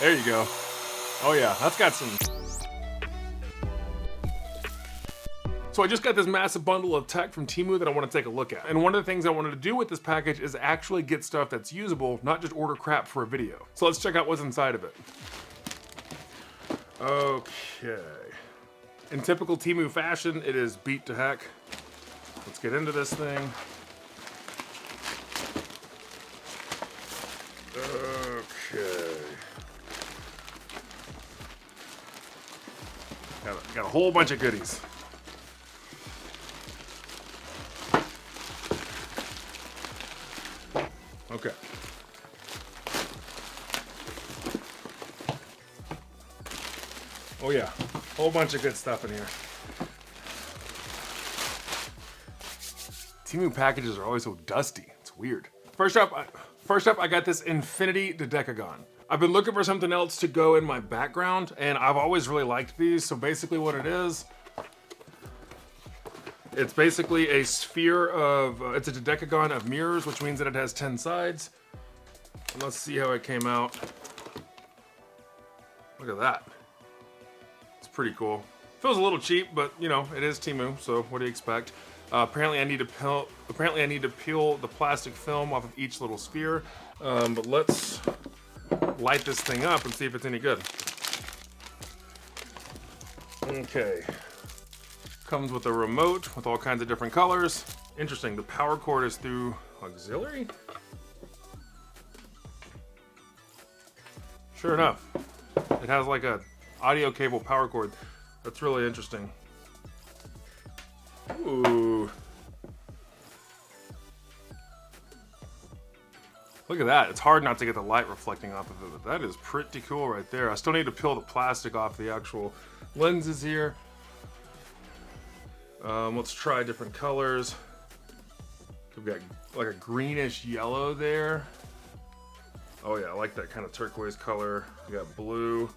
There you go. Oh yeah, that's got some. So I just got this massive bundle of tech from Temu that I want to take a look at. And one of the things I wanted to do with this package is actually get stuff that's usable, not just order crap for a video. So let's check out what's inside of it. Okay. In typical Temu fashion, it is beat to heck. Let's get into this thing. Okay. Got a whole bunch of goodies. Okay. Oh yeah, whole bunch of good stuff in here. Temu packages are always so dusty. It's weird. First up, I got this Infinity Dodecagon. I've been looking for something else to go in my background, and I've always really liked these. So basically, what it is, it's basically a sphere of. It's a Dodecagon of mirrors, which means that it has 10 sides. And let's see how it came out. Look at that. It's pretty cool. Feels a little cheap, but you know, it is Temu, so what do you expect? Apparently I need to peel the plastic film off of each little sphere. But let's light this thing up and see if it's any good. Okay. Comes with a remote with all kinds of different colors. Interesting, the power cord is through auxiliary? Sure enough, it has like a audio cable power cord. That's really interesting. Ooh. Look at that. It's hard not to get the light reflecting off of it, but that is pretty cool right there. I still need to peel the plastic off the actual lenses here. Let's try different colors. We've got like a greenish yellow there. Oh yeah, I like that kind of turquoise color. We got blue.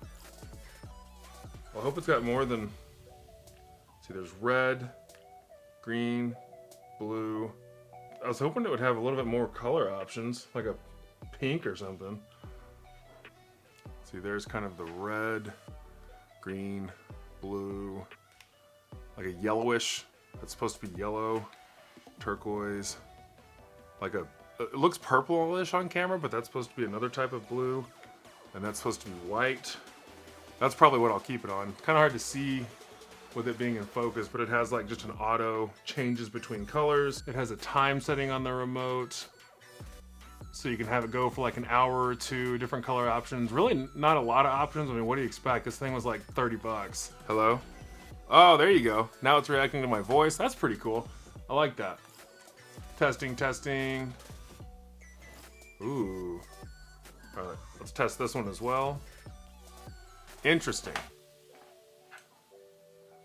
Well, I hope it's got more than, see, there's red, green, blue. I was hoping it would have a little bit more color options, like a pink or something. See, there's kind of the red, green, blue, like a yellowish. That's supposed to be yellow, turquoise, like a, it looks purplish on camera, but that's supposed to be another type of blue, and that's supposed to be white. That's probably what I'll keep it on. Kind of hard to see with it being in focus, but it has like just an auto changes between colors. It has a time setting on the remote, so you can have it go for like an hour or two, different color options. Really not a lot of options. I mean, what do you expect? This thing was like 30 bucks. Hello? Oh, there you go. Now it's reacting to my voice. That's pretty cool. I like that. Testing, testing. Ooh. All right, let's test this one as well. Interesting.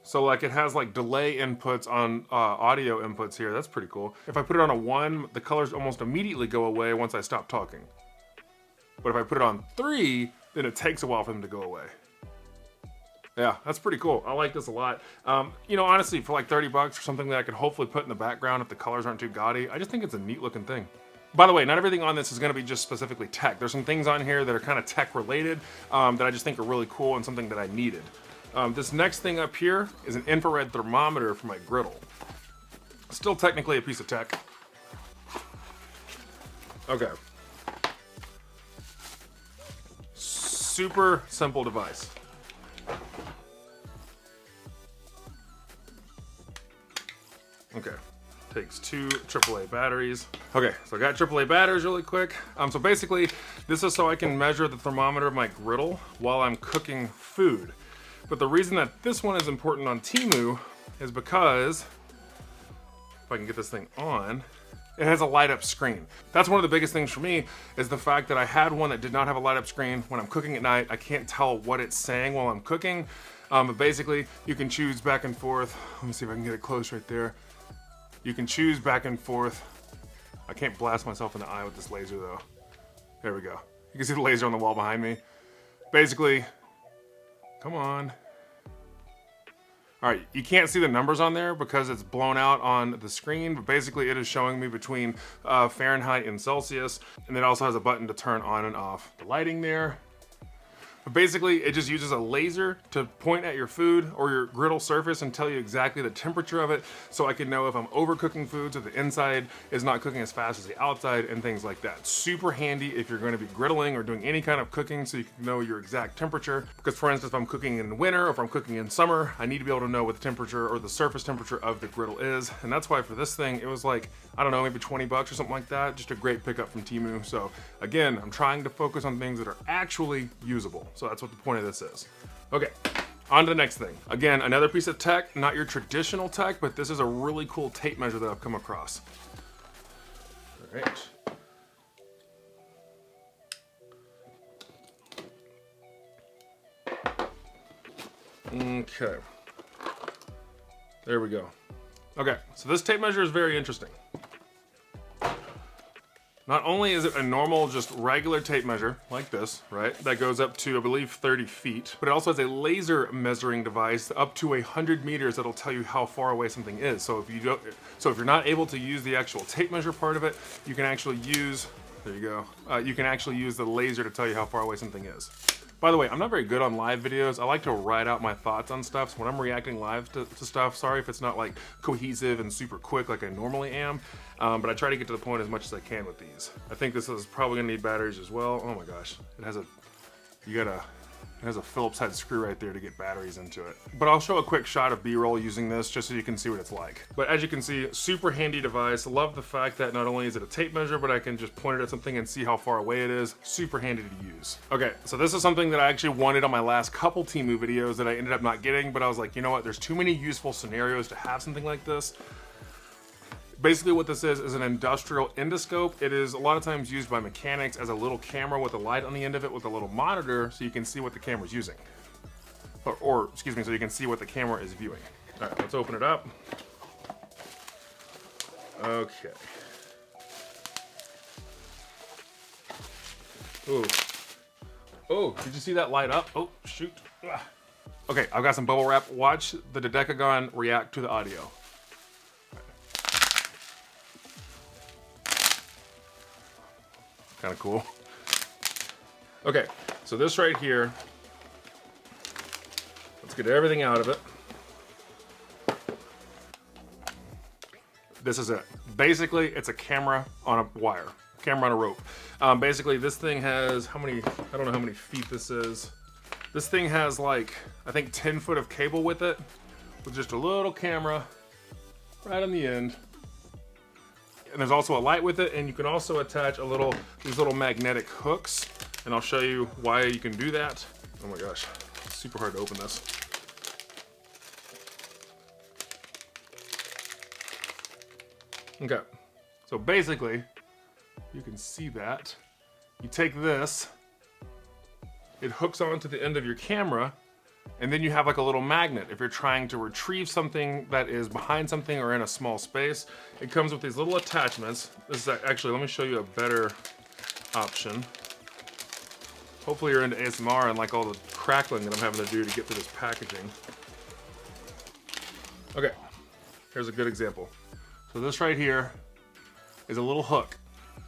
So like it has like delay inputs on audio inputs here. That's pretty cool. If I put it on a 1, the colors almost immediately go away once I stop talking. But if I put it on 3, then it takes a while for them to go away. Yeah, that's pretty cool. I like this a lot. You know, honestly, for like 30 bucks or something that I could hopefully put in the background if the colors aren't too gaudy, I just think it's a neat looking thing. By the way, not everything on this is going to be just specifically tech. There's some things on here that are kind of tech related that I just think are really cool and something that I needed. This next thing up here is an infrared thermometer for my griddle. Still technically a piece of tech. Okay. Super simple device. Okay. Takes 2 AAA batteries. Okay, so I got AAA batteries really quick. So basically, this is so I can measure the thermometer of my griddle while I'm cooking food. But the reason that this one is important on Temu is because, if I can get this thing on, it has a light up screen. That's one of the biggest things for me, is the fact that I had one that did not have a light up screen. When I'm cooking at night, I can't tell what it's saying while I'm cooking. But basically, you can choose back and forth. Let me see if I can get it close right there. You can choose back and forth. I can't blast myself in the eye with this laser though. There we go. You can see the laser on the wall behind me. Basically, come on. All right, you can't see the numbers on there because it's blown out on the screen, but basically it is showing me between Fahrenheit and Celsius, and it also has a button to turn on and off the lighting there. But basically, it just uses a laser to point at your food or your griddle surface and tell you exactly the temperature of it, so I can know if I'm overcooking foods, or the inside is not cooking as fast as the outside, and things like that. Super handy if you're going to be griddling or doing any kind of cooking, so you can know your exact temperature. Because for instance, if I'm cooking in winter or if I'm cooking in summer, I need to be able to know what the temperature or the surface temperature of the griddle is. And that's why for this thing, it was like, I don't know, maybe 20 bucks or something like that. Just a great pickup from Temu. So again, I'm trying to focus on things that are actually usable. So that's what the point of this is. Okay, on to the next thing. Again, another piece of tech, not your traditional tech, but this is a really cool tape measure that I've come across. All right. Okay. There we go. Okay, so this tape measure is very interesting. Not only is it a normal, just regular tape measure, like this, right? That goes up to, I believe, 30 feet, but it also has a laser measuring device up to 100 meters that'll tell you how far away something is. So if you're not able to use the actual tape measure part of it, you can actually use, there you go, you can actually use the laser to tell you how far away something is. By the way, I'm not very good on live videos. I like to write out my thoughts on stuff. So when I'm reacting live to stuff, sorry if it's not like cohesive and super quick like I normally am, but I try to get to the point as much as I can with these. I think this is probably gonna need batteries as well. Oh my gosh, it has a, it has a Phillips head screw right there to get batteries into it. But I'll show a quick shot of B-roll using this just so you can see what it's like. But as you can see, super handy device. Love the fact that not only is it a tape measure, but I can just point it at something and see how far away it is. Super handy to use. Okay, so this is something that I actually wanted on my last couple Temu videos that I ended up not getting, but I was like, you know what, there's too many useful scenarios to have something like this. Basically what this is an industrial endoscope. It is a lot of times used by mechanics as a little camera with a light on the end of it with a little monitor so you can see what the camera's using. Or excuse me, so you can see what the camera is viewing. All right, let's open it up. Okay. Ooh. Oh, did you see that light up? Oh, shoot. Ugh. Okay, I've got some bubble wrap. Watch the Dodecagon react to the audio. Kind of cool. Okay, so this right here, let's get everything out of it. This is it. Basically, it's a camera on a wire, camera on a rope. Basically, this thing has, how many, I don't know how many feet this is. This thing has like, I think 10 foot of cable with it, with just a little camera right on the end. And there's also a light with it, and you can also attach these little magnetic hooks, and I'll show you why you can do that. Oh my gosh, it's super hard to open this. Okay, so basically, you can see that. You take this, it hooks onto the end of your camera, and then you have like a little magnet. If you're trying to retrieve something that is behind something or in a small space, it comes with these little attachments. This is actually, let me show you a better option. Hopefully you're into ASMR and like all the crackling that I'm having to do to get through this packaging. Okay, here's a good example. So this right here is a little hook.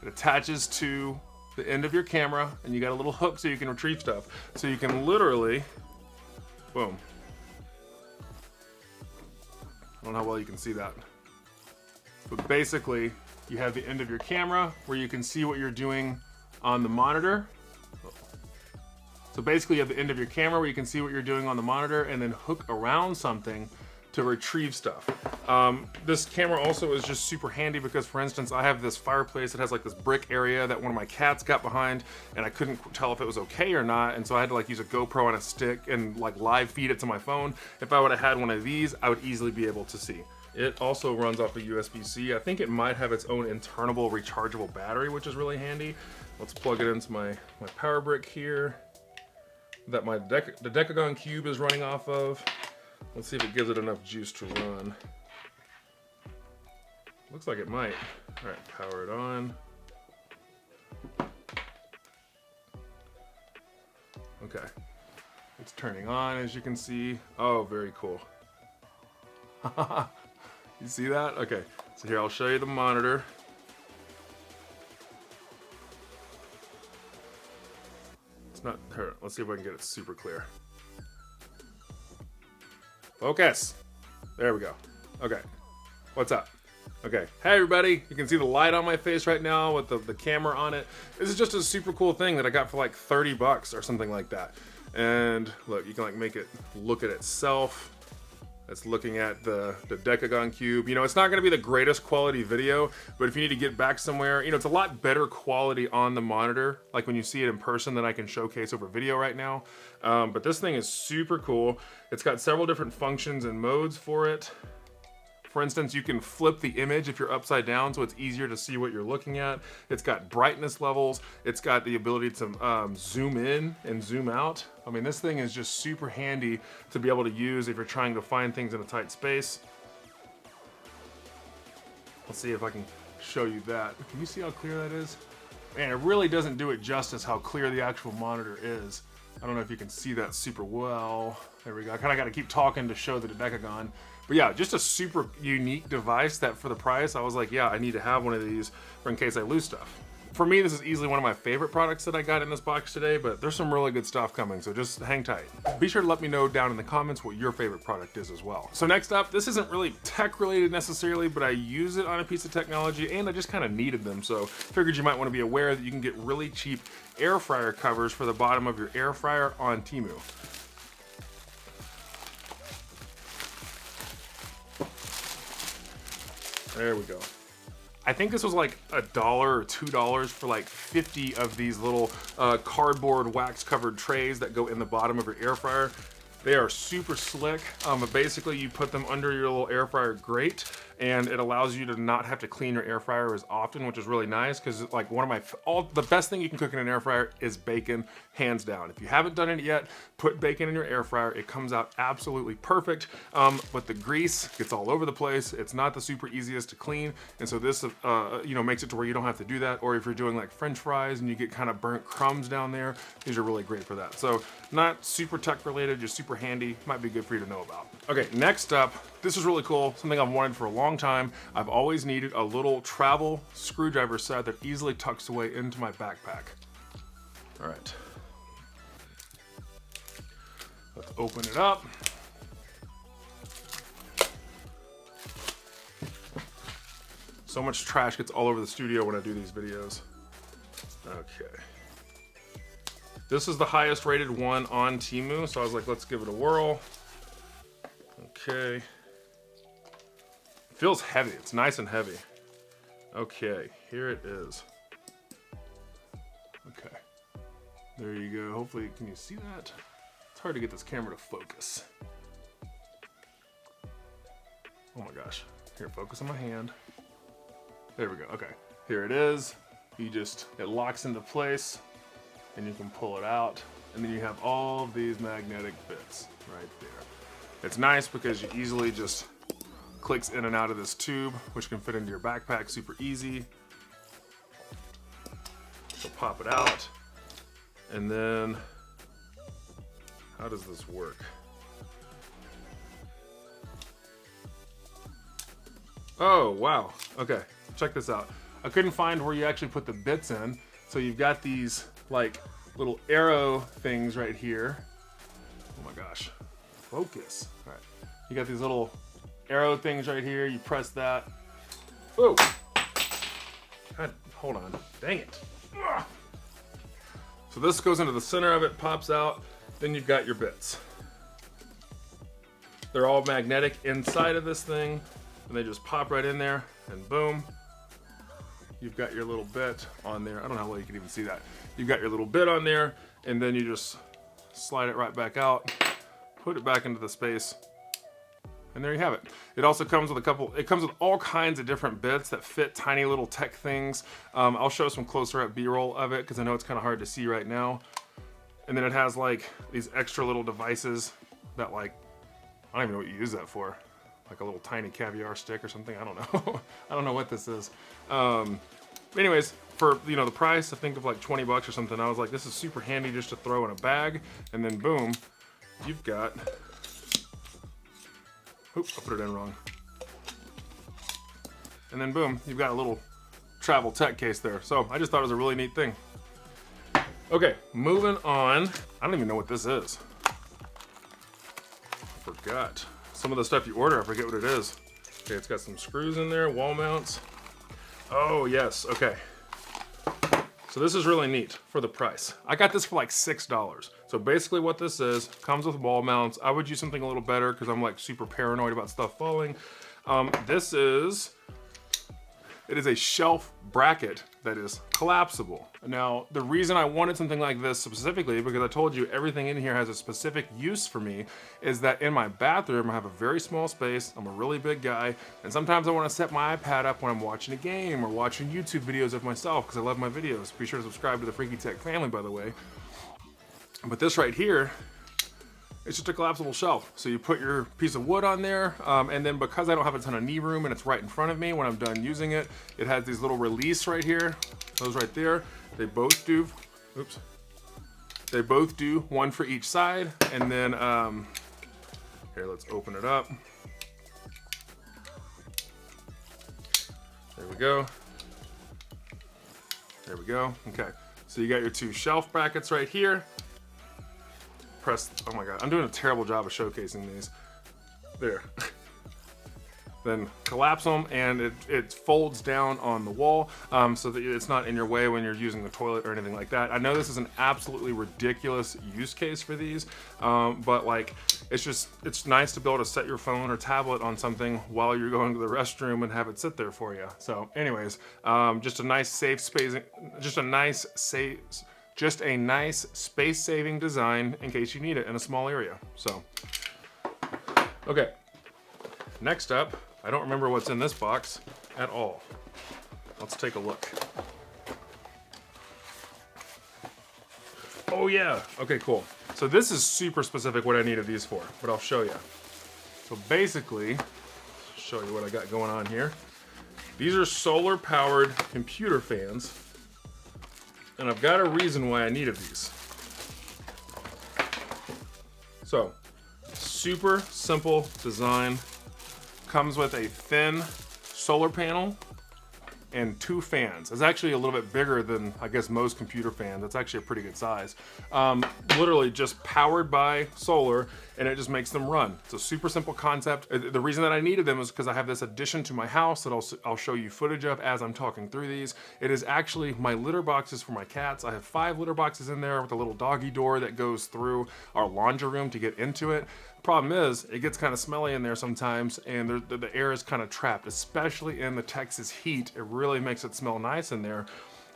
It attaches to the end of your camera, and you got a little hook so you can retrieve stuff. So you can literally, boom. I don't know how well you can see that. But basically, you have the end of your camera where you can see what you're doing on the monitor. So basically, you have the end of your camera where you can see what you're doing on the monitor and then hook around something to retrieve stuff. This camera also is just super handy because, for instance, I have this fireplace that has like this brick area that one of my cats got behind, and I couldn't tell if it was okay or not, and so I had to like use a GoPro on a stick and like live feed it to my phone. If I would have had one of these, I would easily be able to see. It also runs off a USB-C. I think it might have its own internal rechargeable battery, which is really handy. Let's plug it into my power brick here that the Dodecagon cube is running off of. Let's see if it gives it enough juice to run. Looks like it might. All right, power it on. Okay, it's turning on, as you can see. Oh, very cool. You see that? Okay, so here I'll show you the monitor. It's not her. Let's see if I can get it super clear. Focus. There we go. Okay, what's up? Okay, hey everybody, you can see the light on my face right now with the camera on it. This is just a super cool thing that I got for like 30 bucks or something like that. And look, you can like make it look at itself. It's looking at the Dodecagon cube. You know, it's not gonna be the greatest quality video, but if you need to get back somewhere, you know, it's a lot better quality on the monitor, like when you see it in person, than I can showcase over video right now. But this thing is super cool. It's got several different functions and modes for it. For instance, you can flip the image if you're upside down, so it's easier to see what you're looking at. It's got brightness levels. It's got the ability to zoom in and zoom out. I mean, this thing is just super handy to be able to use if you're trying to find things in a tight space. Let's see if I can show you that. Can you see how clear that is? Man, it really doesn't do it justice how clear the actual monitor is. I don't know if you can see that super well. There we go. I kind of got to keep talking to show the Dodecagon. But yeah, just a super unique device that for the price, I was like, yeah, I need to have one of these for in case I lose stuff. For me, this is easily one of my favorite products that I got in this box today, but there's some really good stuff coming, so just hang tight. Be sure to let me know down in the comments what your favorite product is as well. So next up, this isn't really tech related necessarily, but I use it on a piece of technology and I just kind of needed them, so figured you might want to be aware that you can get really cheap air fryer covers for the bottom of your air fryer on Temu. There we go. I think this was like $1 or $2 for like 50 of these little cardboard wax covered trays that go in the bottom of your air fryer. They are super slick, but basically you put them under your little air fryer grate and it allows you to not have to clean your air fryer as often, which is really nice because like the best thing you can cook in an air fryer is bacon, hands down. If you haven't done it yet, put bacon in your air fryer. It comes out absolutely perfect, but the grease gets all over the place. It's not the super easiest to clean, and so this you know, makes it to where you don't have to do that. Or if you're doing like French fries and you get kind of burnt crumbs down there, these are really great for that. So not super tech related, just super handy. Might be good for you to know about. Okay, next up, this is really cool, something I've wanted for a long time. I've always needed a little travel screwdriver set that easily tucks away into my backpack. All right, let's open it up. So much trash gets all over the studio when I do these videos. Okay. This is the highest rated one on Temu, so I was like, let's give it a whirl. Okay. Feels heavy, it's nice and heavy. Okay, here it is. Okay, there you go. Hopefully, can you see that? It's hard to get this camera to focus. Oh my gosh, here, focus on my hand. There we go, okay. Here it is. It locks into place and you can pull it out. And then you have all of these magnetic bits right there. It's nice because you easily just clicks in and out of this tube, which can fit into your backpack super easy. So pop it out. And then, how does this work? Oh, wow. Okay, check this out. I couldn't find where you actually put the bits in. So you've got these like little arrow things right here. Oh my gosh, focus. All right, you got these little arrow things right here. You press that. Oh, God, hold on, dang it. Ugh. So this goes into the center of it, pops out. Then you've got your bits. They're all magnetic inside of this thing, and they just pop right in there, and boom. You've got your little bit on there. I don't know how well you can even see that. You've got your little bit on there, and then you just slide it right back out, put it back into the space, and there you have it. It also comes with it comes with all kinds of different bits that fit tiny little tech things. I'll show some closer up B-roll of it because I know it's kind of hard to see right now. And then it has like these extra little devices that like, I don't even know what you use that for. Like a little tiny caviar stick or something. I don't know. I don't know what this is. Anyways, for the price, I think of like 20 bucks or something, I was like, this is super handy just to throw in a bag, and then boom, you've got Oops, I put it in wrong. And then boom, you've got a little travel tech case there. So I just thought it was a really neat thing. Okay, moving on. I don't even know what this is. I forgot. Some of the stuff you order, I forget what it is. Okay, it's got some screws in there, wall mounts. Oh yes, okay. So this is really neat for the price. I got this for like $6. So basically what this is, comes with wall mounts. I would use something a little better because I'm like super paranoid about stuff falling. It is a shelf bracket that is collapsible. Now, the reason I wanted something like this specifically, because I told you everything in here has a specific use for me, is that in my bathroom, I have a very small space, I'm a really big guy, and sometimes I wanna set my iPad up when I'm watching a game or watching YouTube videos of myself, because I love my videos. Be sure to subscribe to the Freaky Tech family, by the way. But this right here, it's just a collapsible shelf. So you put your piece of wood on there, and then because I don't have a ton of knee room and it's right in front of me when I'm done using it, it has these little release right here, those right there. They both do, oops. They both do one for each side. And then, here, let's open it up. There we go. There we go, okay. So you got your two shelf brackets right here. Press, oh my God, I'm doing a terrible job of showcasing these. There. Then collapse them and it folds down on the wall so that it's not in your way when you're using the toilet or anything like that. I know this is an absolutely ridiculous use case for these, but like, it's nice to be able to set your phone or tablet on something while you're going to the restroom and have it sit there for you. So anyways, just a nice safe spacing, just a nice space-saving design in case you need it in a small area. So, okay. Next up, I don't remember what's in this box at all. Let's take a look. Oh yeah, okay, cool. So this is super specific what I needed these for, but I'll show you. So basically, show you what I got going on here. These are solar powered computer fans. And I've got a reason why I needed these. So, super simple design. Comes with a thin solar panel and two fans. It's actually a little bit bigger than, I guess, most computer fans. It's actually a pretty good size. Literally just powered by solar, and it just makes them run. It's a super simple concept. The reason that I needed them is because I have this addition to my house that I'll show you footage of as I'm talking through these. It is actually my litter boxes for my cats. I have 5 litter boxes in there with a little doggy door that goes through our laundry room to get into it. Problem is, it gets kind of smelly in there sometimes, and the air is kind of trapped, especially in the Texas heat. It really makes it smell nice in there.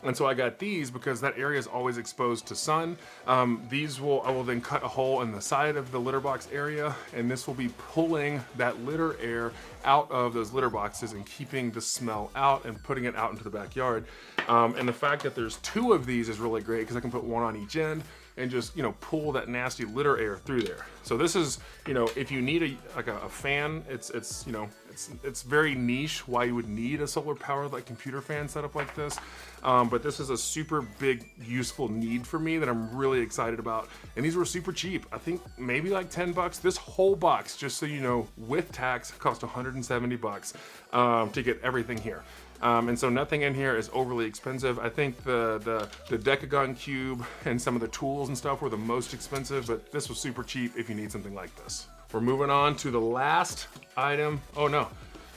And so I got these because that area is always exposed to sun. I will then cut a hole in the side of the litter box area, and this will be pulling that litter air out of those litter boxes and keeping the smell out and putting it out into the backyard. And the fact that there's 2 of these is really great because I can put one on each end and just, pull that nasty litter air through there. So this is, if you need a fan, it's very niche why you would need a solar powered like computer fan setup like this. But this is a super big useful need for me that I'm really excited about. And these were super cheap. I think maybe like 10 bucks. This whole box, just so you know, with tax cost 170 bucks to get everything here. And so nothing in here is overly expensive. I think the Dodecagon cube and some of the tools and stuff were the most expensive, but this was super cheap if you need something like this. We're moving on to the last item. Oh no,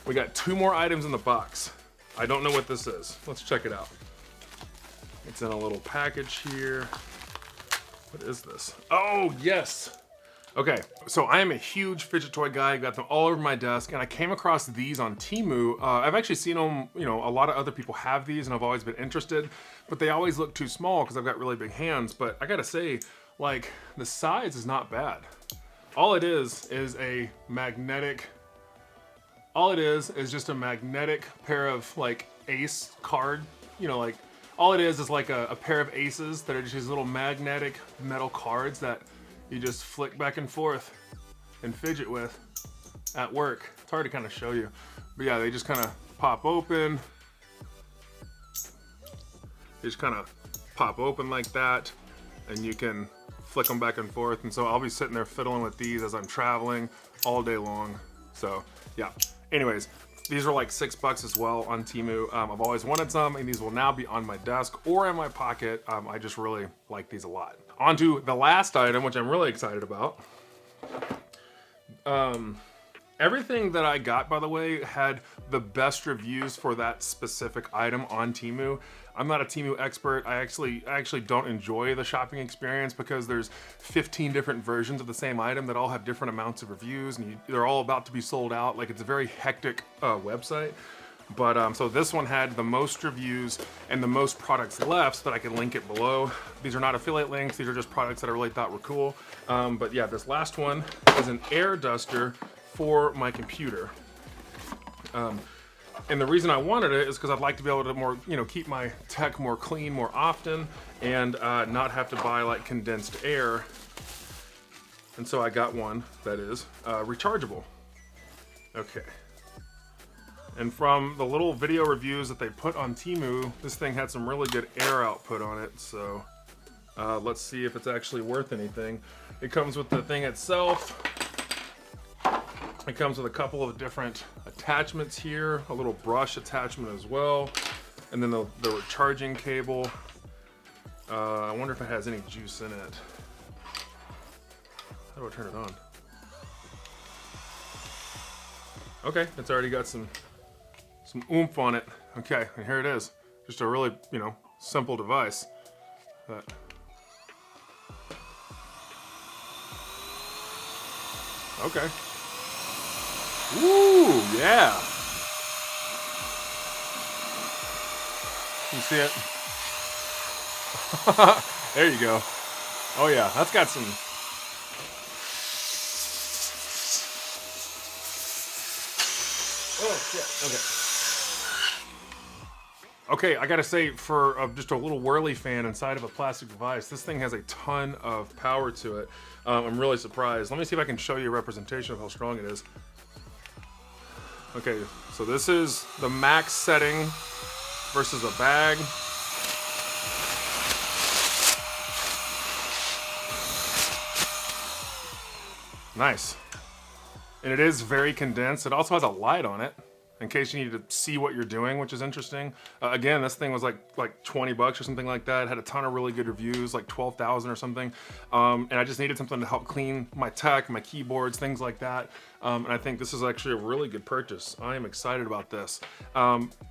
we got 2 more items in the box. I don't know what this is. Let's check it out. It's in a little package here. What is this? Oh yes. Okay, so I am a huge fidget toy guy. I got them all over my desk, and I came across these on Temu. I've actually seen them, a lot of other people have these, and I've always been interested, but they always look too small because I've got really big hands. But I gotta say, like, the size is not bad. All it is a magnetic, just a magnetic pair of like ace card, all it is like a pair of aces that are just these little magnetic metal cards that you just flick back and forth and fidget with at work. It's hard to kind of show you, but yeah, they just kind of pop open. They just kind of pop open like that, and you can flick them back and forth. And so I'll be sitting there fiddling with these as I'm traveling all day long. So yeah, anyways, these are like $6 as well on Temu. I've always wanted some, and these will now be on my desk or in my pocket. I just really like these a lot. On to the last item, which I'm really excited about. Everything that I got, by the way, had the best reviews for that specific item on Temu. I'm not a Temu expert. I actually don't enjoy the shopping experience because there's 15 different versions of the same item that all have different amounts of reviews, and they're all about to be sold out. Like, it's a very hectic website. But so this one had the most reviews and the most products left, so that I can link it below. These are not affiliate links. These are just products that I really thought were cool. But yeah, this last one is an air duster for my computer. And the reason I wanted it is because I'd like to be able to more, keep my tech more clean more often, and not have to buy like condensed air. And so I got one that is rechargeable. Okay. And from the little video reviews that they put on Temu, this thing had some really good air output on it. So let's see if it's actually worth anything. It comes with the thing itself. It comes with a couple of different attachments here, a little brush attachment as well, and then the charging cable. I wonder if it has any juice in it. How do I turn it on? Okay, it's already got some oomph on it. Okay, and here it is. Just a really, simple device. Okay. Ooh, yeah. You see it? There you go. Oh yeah, that's got some. Oh shit, okay. Okay, I gotta say, for just a little whirly fan inside of a plastic device, this thing has a ton of power to it. I'm really surprised. Let me see if I can show you a representation of how strong it is. Okay, so this is the max setting versus a bag. Nice. And it is very condensed. It also has a light on it in case you need to see what you're doing, which is interesting. Again, this thing was like 20 bucks or something like that. It had a ton of really good reviews, like 12,000 or something. And I just needed something to help clean my tech, my keyboards, things like that. And I think this is actually a really good purchase. I am excited about this.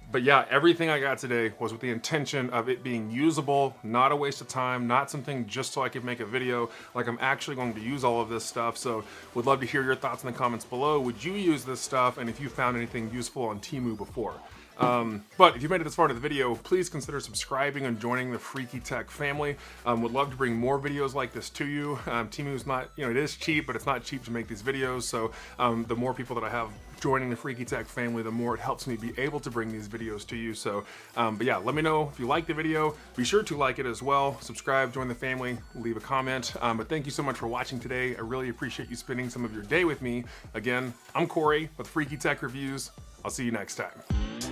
But yeah, everything I got today was with the intention of it being usable, not a waste of time, not something just so I could make a video. Like, I'm actually going to use all of this stuff. So would love to hear your thoughts in the comments below. Would you use this stuff? And if you found anything useful on Temu before. But if you made it this far into the video, please consider subscribing and joining the Freaky Tech family. Would love to bring more videos like this to you. Temu's not, it is cheap, but it's not cheap to make these videos. So the more people that I have joining the Freaky Tech family, the more it helps me be able to bring these videos to you. So, but yeah, let me know if you like the video. Be sure to like it as well. Subscribe, join the family, leave a comment. But thank you so much for watching today. I really appreciate you spending some of your day with me. Again, I'm Corey with Freaky Tech Reviews. I'll see you next time.